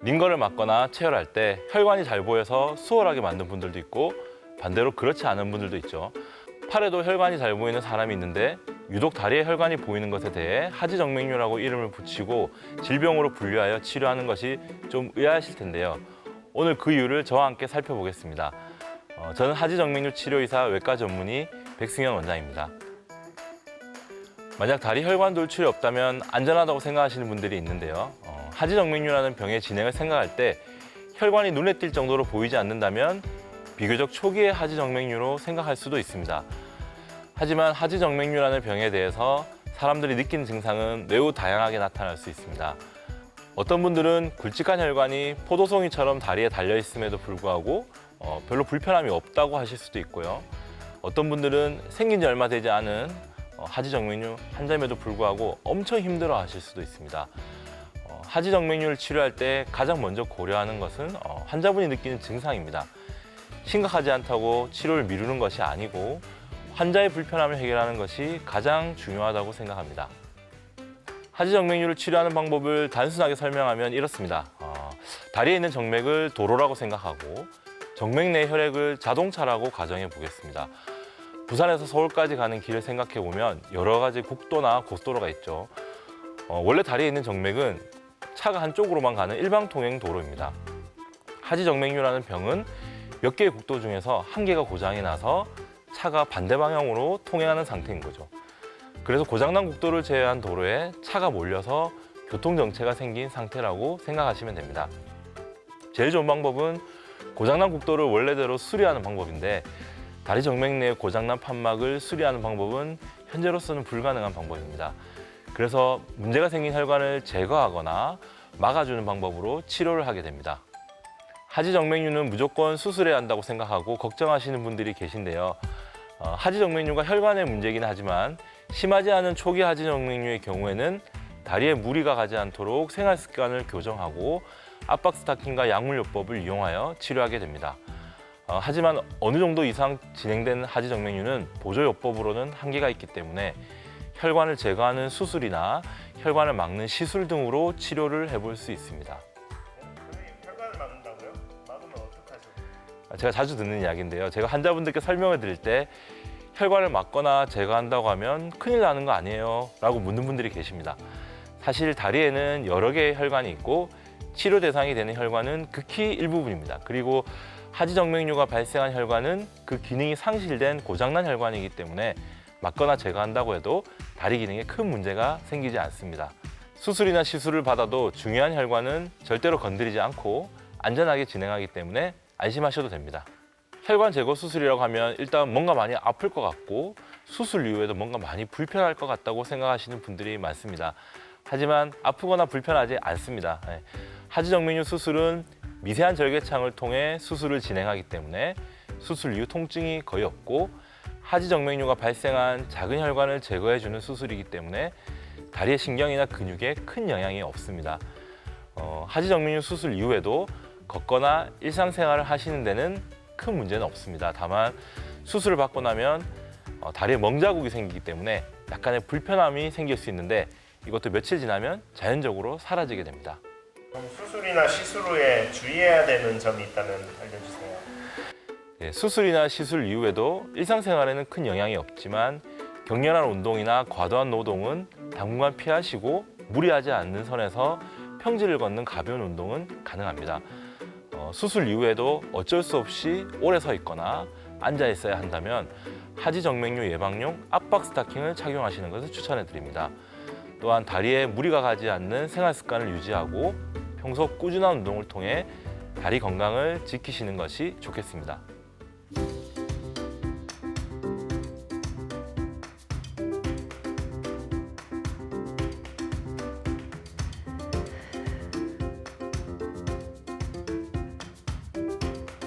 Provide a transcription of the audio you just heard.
링거를 맞거나 체열할 때 혈관이 잘 보여서 수월하게 만든 분들도 있고 반대로 그렇지 않은 분들도 있죠. 팔에도 혈관이 잘 보이는 사람이 있는데 유독 다리에 혈관이 보이는 것에 대해 하지정맥류라고 이름을 붙이고 질병으로 분류하여 치료하는 것이 좀 의아하실 텐데요. 오늘 그 이유를 저와 함께 살펴보겠습니다. 저는 하지정맥류 치료의사 외과 전문의 백승현 원장입니다. 만약 다리 혈관 돌출이 없다면 안전하다고 생각하시는 분들이 있는데요. 하지정맥류라는 병의 진행을 생각할 때 혈관이 눈에 띌 정도로 보이지 않는다면 비교적 초기의 하지정맥류로 생각할 수도 있습니다. 하지만 하지정맥류라는 병에 대해서 사람들이 느끼는 증상은 매우 다양하게 나타날 수 있습니다. 어떤 분들은 굵직한 혈관이 포도송이처럼 다리에 달려 있음에도 불구하고 별로 불편함이 없다고 하실 수도 있고요. 어떤 분들은 생긴 지 얼마 되지 않은 하지정맥류 환자임에도 불구하고 엄청 힘들어 하실 수도 있습니다. 하지정맥류를 치료할 때 가장 먼저 고려하는 것은 환자분이 느끼는 증상입니다. 심각하지 않다고 치료를 미루는 것이 아니고 환자의 불편함을 해결하는 것이 가장 중요하다고 생각합니다. 하지정맥류를 치료하는 방법을 단순하게 설명하면 이렇습니다. 다리에 있는 정맥을 도로라고 생각하고 정맥 내 혈액을 자동차라고 가정해 보겠습니다. 부산에서 서울까지 가는 길을 생각해 보면 여러 가지 국도나 고속도로가 있죠. 원래 다리에 있는 정맥은 차가 한쪽으로만 가는 일방 통행 도로입니다. 하지정맥류라는 병은 몇 개의 국도 중에서 한 개가 고장이 나서 차가 반대 방향으로 통행하는 상태인 거죠. 그래서 고장난 국도를 제외한 도로에 차가 몰려서 교통정체가 생긴 상태라고 생각하시면 됩니다. 제일 좋은 방법은 고장난 국도를 원래대로 수리하는 방법인데 다리 정맥 내 고장난 판막을 수리하는 방법은 현재로서는 불가능한 방법입니다. 그래서 문제가 생긴 혈관을 제거하거나 막아주는 방법으로 치료를 하게 됩니다. 하지정맥류는 무조건 수술해야 한다고 생각하고 걱정하시는 분들이 계신데요. 하지정맥류가 혈관의 문제이긴 하지만 심하지 않은 초기 하지정맥류의 경우에는 다리에 무리가 가지 않도록 생활 습관을 교정하고 압박 스타킹과 약물요법을 이용하여 치료하게 됩니다. 하지만 어느 정도 이상 진행된 하지정맥류는 보조요법으로는 한계가 있기 때문에 혈관을 제거하는 수술이나 혈관을 막는 시술 등으로 치료를 해볼 수 있습니다. 혈관을 막는다고요? 막으면 어떡하죠? 제가 자주 듣는 이야기인데요. 제가 환자분들께 설명을 드릴 때 혈관을 막거나 제거한다고 하면 큰일 나는 거 아니에요? 라고 묻는 분들이 계십니다. 사실 다리에는 여러 개의 혈관이 있고 치료 대상이 되는 혈관은 극히 일부분입니다. 그리고 하지정맥류가 발생한 혈관은 그 기능이 상실된 고장난 혈관이기 때문에 막거나 제거한다고 해도 다리 기능에 큰 문제가 생기지 않습니다. 수술이나 시술을 받아도 중요한 혈관은 절대로 건드리지 않고 안전하게 진행하기 때문에 안심하셔도 됩니다. 혈관 제거 수술이라고 하면 일단 뭔가 많이 아플 것 같고 수술 이후에도 뭔가 많이 불편할 것 같다고 생각하시는 분들이 많습니다. 하지만 아프거나 불편하지 않습니다. 하지정맥류 수술은 미세한 절개창을 통해 수술을 진행하기 때문에 수술 이후 통증이 거의 없고 하지정맥류가 발생한 작은 혈관을 제거해주는 수술이기 때문에 다리의 신경이나 근육에 큰 영향이 없습니다. 하지정맥류 수술 이후에도 걷거나 일상생활을 하시는 데는 큰 문제는 없습니다. 다만 수술을 받고 나면 다리에 멍자국이 생기기 때문에 약간의 불편함이 생길 수 있는데 이것도 며칠 지나면 자연적으로 사라지게 됩니다. 그럼 수술이나 시술 후에 주의해야 되는 점이 있다면 알려주세요. 수술이나 시술 이후에도 일상생활에는 큰 영향이 없지만 격렬한 운동이나 과도한 노동은 당분간 피하시고 무리하지 않는 선에서 평지를 걷는 가벼운 운동은 가능합니다. 수술 이후에도 어쩔 수 없이 오래 서 있거나 앉아 있어야 한다면 하지정맥류 예방용 압박 스타킹을 착용하시는 것을 추천해 드립니다. 또한 다리에 무리가 가지 않는 생활 습관을 유지하고 평소 꾸준한 운동을 통해 다리 건강을 지키시는 것이 좋겠습니다.